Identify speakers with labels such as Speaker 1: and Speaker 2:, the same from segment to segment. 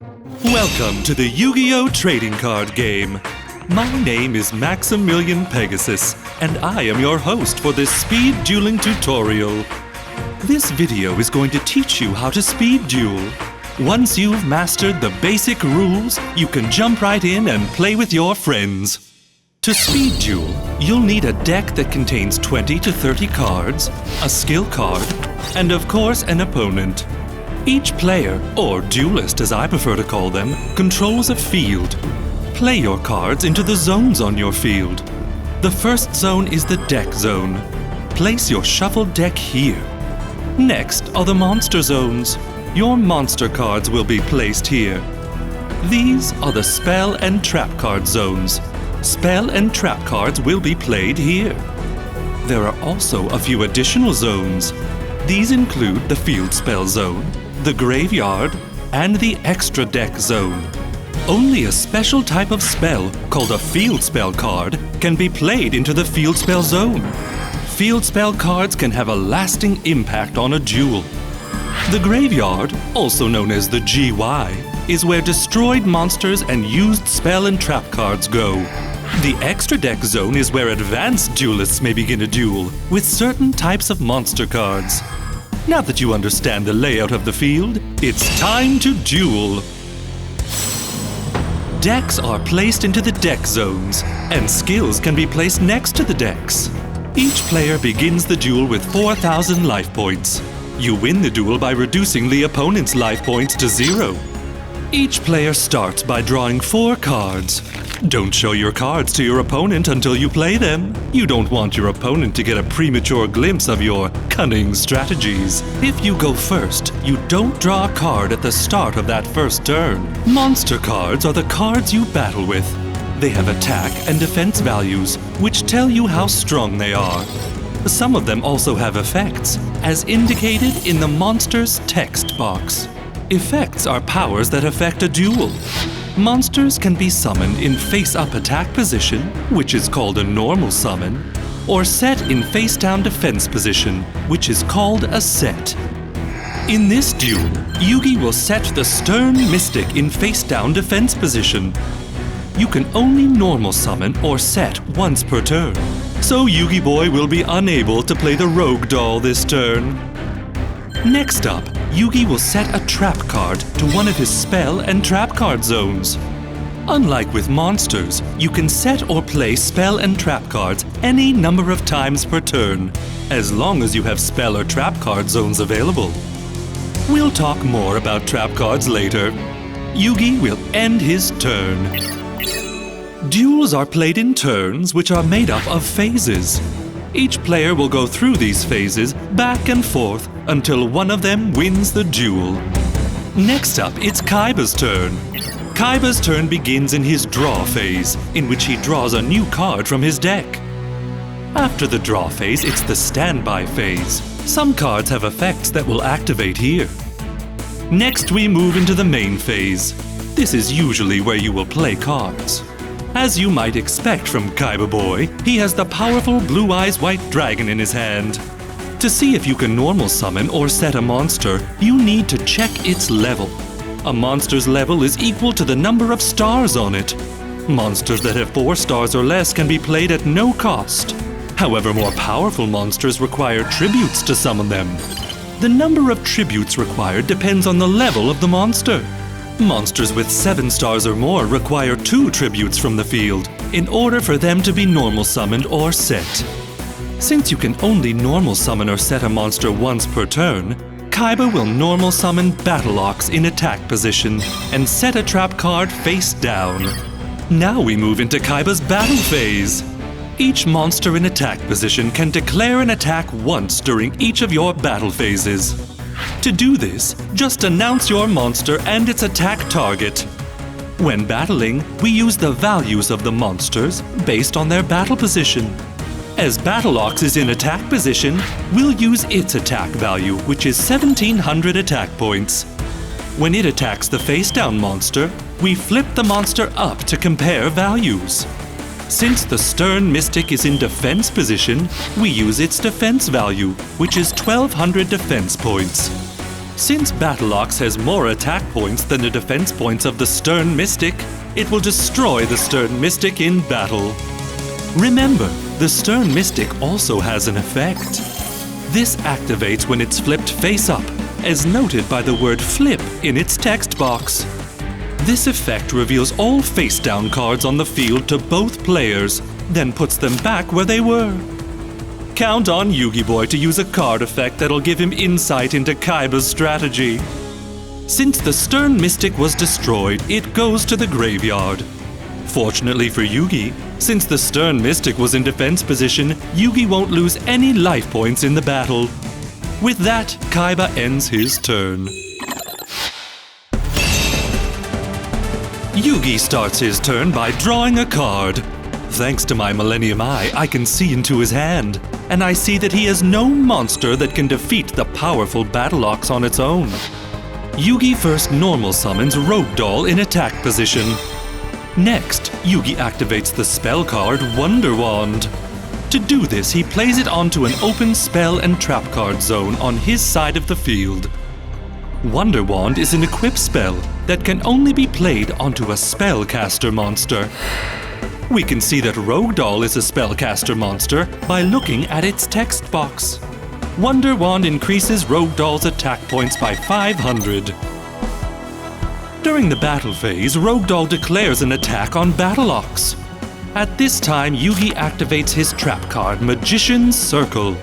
Speaker 1: Welcome to the Yu-Gi-Oh! Trading Card Game. My name is Maximilian Pegasus, and I am your host for this Speed Dueling tutorial. This video is going to teach you how to speed duel. Once you've mastered the basic rules, you can jump right in and play with your friends. To speed duel, you'll need a deck that contains 20 to 30 cards, a skill card, and of course an opponent. Each player, or duelist as I prefer to call them, controls a field. Play your cards into the zones on your field. The first zone is the deck zone. Place your shuffled deck here. Next are the monster zones. Your monster cards will be placed here. These are the spell and trap card zones. Spell and trap cards will be played here. There are also a few additional zones. These include the field spell zone, the graveyard, and the extra deck zone. Only a special type of spell, called a field spell card, can be played into the field spell zone. Field spell cards can have a lasting impact on a duel. The graveyard, also known as the GY, is where destroyed monsters and used spell and trap cards go. The extra deck zone is where advanced duelists may begin a duel with certain types of monster cards. Now that you understand the layout of the field, it's time to duel! Decks are placed into the deck zones, and skills can be placed next to the decks. Each player begins the duel with 4,000 life points. You win the duel by reducing the opponent's life points to 0. Each player starts by drawing 4 cards. Don't show your cards to your opponent until you play them. You don't want your opponent to get a premature glimpse of your cunning strategies. If you go first, you don't draw a card at the start of that first turn. Monster cards are the cards you battle with. They have attack and defense values, which tell you how strong they are. Some of them also have effects, as indicated in the monster's text box. Effects are powers that affect a duel. Monsters can be summoned in face-up attack position, which is called a normal summon, or set in face-down defense position, which is called a set. In this duel, Yugi will set the Stern Mystic in face-down defense position. You can only normal summon or set once per turn, so Yugi Boy will be unable to play the Rogue Doll this turn. Next up, Yugi will set a trap card to one of his spell and trap card zones. Unlike with monsters, you can set or play spell and trap cards any number of times per turn, as long as you have spell or trap card zones available. We'll talk more about trap cards later. Yugi will end his turn. Duels are played in turns which are made up of phases. Each player will go through these phases back and forth until one of them wins the duel. Next up, it's Kaiba's turn. Kaiba's turn begins in his draw phase, in which he draws a new card from his deck. After the draw phase, it's the standby phase. Some cards have effects that will activate here. Next, we move into the main phase. This is usually where you will play cards. As you might expect from Kaiba Boy, he has the powerful Blue Eyes White Dragon in his hand. To see if you can normal summon or set a monster, you need to check its level. A monster's level is equal to the number of stars on it. Monsters that have 4 stars or less can be played at no cost. However, more powerful monsters require tributes to summon them. The number of tributes required depends on the level of the monster. Monsters with 7 stars or more require 2 tributes from the field in order for them to be normal summoned or set. Since you can only normal summon or set a monster once per turn, Kaiba will normal summon Battle Ox in attack position and set a trap card face down. Now we move into Kaiba's battle phase. Each monster in attack position can declare an attack once during each of your battle phases. To do this, just announce your monster and its attack target. When battling, we use the values of the monsters based on their battle position. As Battle Ox is in attack position, we'll use its attack value, which is 1,700 attack points. When it attacks the face-down monster, we flip the monster up to compare values. Since the Stern Mystic is in defense position, we use its defense value, which is 1,200 defense points. Since Battle Ox has more attack points than the defense points of the Stern Mystic, it will destroy the Stern Mystic in battle. Remember, the Stern Mystic also has an effect. This activates when it's flipped face up, as noted by the word flip in its text box. This effect reveals all face-down cards on the field to both players, then puts them back where they were. Count on Yugi Boy to use a card effect that'll give him insight into Kaiba's strategy. Since the Stern Mystic was destroyed, it goes to the graveyard. Fortunately for Yugi, since the Stern Mystic was in defense position, Yugi won't lose any life points in the battle. With that, Kaiba ends his turn. Yugi starts his turn by drawing a card. Thanks to my Millennium Eye, I can see into his hand, and I see that he has no monster that can defeat the powerful Battle Ox on its own. Yugi first normal summons Rogue Doll in attack position. Next, Yugi activates the spell card Wonder Wand. To do this, he plays it onto an open spell and trap card zone on his side of the field. Wonder Wand is an equip spell that can only be played onto a spellcaster monster. We can see that Rogue Doll is a spellcaster monster by looking at its text box. Wonder Wand increases Rogue Doll's attack points by 500. During the battle phase, Rogue Doll declares an attack on Battle Ox. At this time, Yugi activates his trap card, Magician's Circle.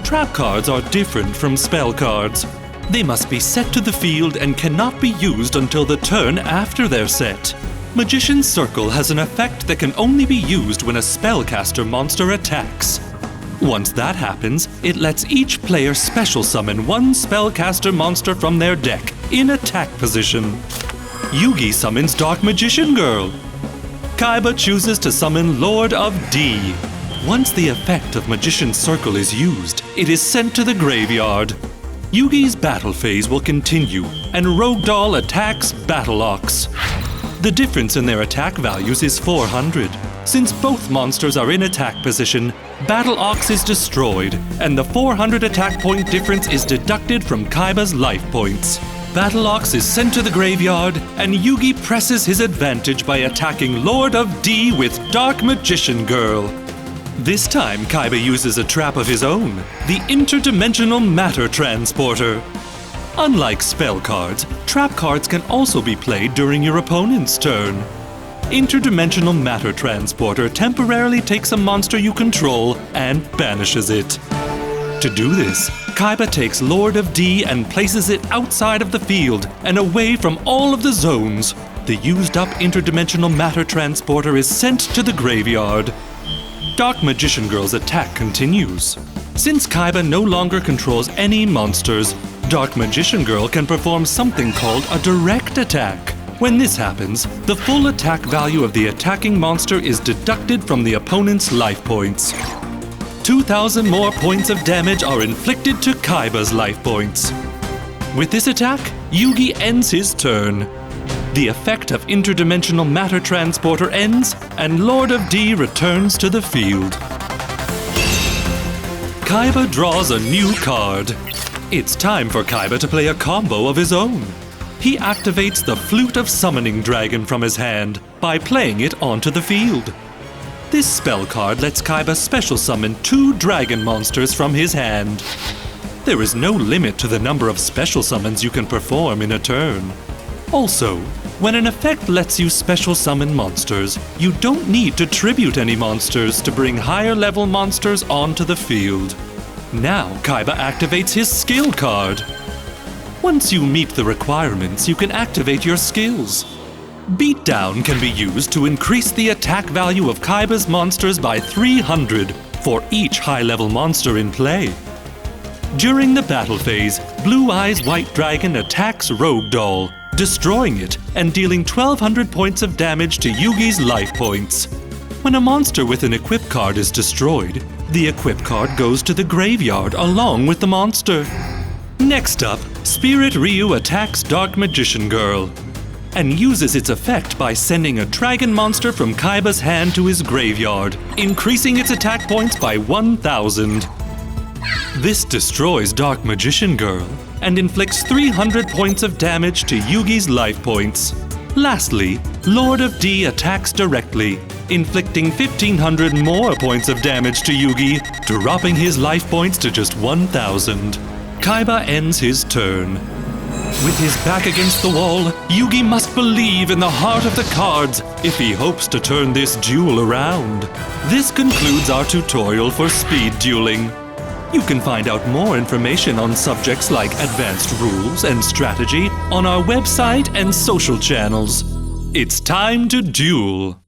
Speaker 1: Trap cards are different from spell cards. They must be set to the field and cannot be used until the turn after they're set. Magician's Circle has an effect that can only be used when a spellcaster monster attacks. Once that happens, it lets each player special summon one spellcaster monster from their deck in attack position. Yugi summons Dark Magician Girl. Kaiba chooses to summon Lord of D. Once the effect of Magician's Circle is used, it is sent to the graveyard. Yugi's battle phase will continue, and Rogue Doll attacks Battle Ox. The difference in their attack values is 400. Since both monsters are in attack position, Battle Ox is destroyed, and the 400 attack point difference is deducted from Kaiba's life points. Battle Ox is sent to the graveyard, and Yugi presses his advantage by attacking Lord of D with Dark Magician Girl. This time, Kaiba uses a trap of his own, the Interdimensional Matter Transporter. Unlike spell cards, trap cards can also be played during your opponent's turn. Interdimensional Matter Transporter temporarily takes a monster you control and banishes it. To do this, Kaiba takes Lord of D and places it outside of the field and away from all of the zones. The used-up Interdimensional Matter Transporter is sent to the graveyard. Dark Magician Girl's attack continues. Since Kaiba no longer controls any monsters, Dark Magician Girl can perform something called a direct attack. When this happens, the full attack value of the attacking monster is deducted from the opponent's life points. 2,000 more points of damage are inflicted to Kaiba's life points. With this attack, Yugi ends his turn. The effect of Interdimensional Matter Transporter ends, and Lord of D returns to the field. Kaiba draws a new card. It's time for Kaiba to play a combo of his own. He activates the Flute of Summoning Dragon from his hand by playing it onto the field. This spell card lets Kaiba special summon 2 dragon monsters from his hand. There is no limit to the number of special summons you can perform in a turn. Also, when an effect lets you special summon monsters, you don't need to tribute any monsters to bring higher level monsters onto the field. Now Kaiba activates his skill card. Once you meet the requirements, you can activate your skills. Beatdown can be used to increase the attack value of Kaiba's monsters by 300 for each high-level monster in play. During the battle phase, Blue Eyes White Dragon attacks Rogue Doll, destroying it and dealing 1,200 points of damage to Yugi's life points. When a monster with an equip card is destroyed, the equip card goes to the graveyard along with the monster. Next up, Spirit Ryu attacks Dark Magician Girl and uses its effect by sending a dragon monster from Kaiba's hand to his graveyard, increasing its attack points by 1,000. This destroys Dark Magician Girl, and inflicts 300 points of damage to Yugi's life points. Lastly, Lord of D attacks directly, inflicting 1,500 more points of damage to Yugi, dropping his life points to just 1,000. Kaiba ends his turn. With his back against the wall, Yugi must believe in the heart of the cards if he hopes to turn this duel around. This concludes our tutorial for speed dueling. You can find out more information on subjects like advanced rules and strategy on our website and social channels. It's time to duel!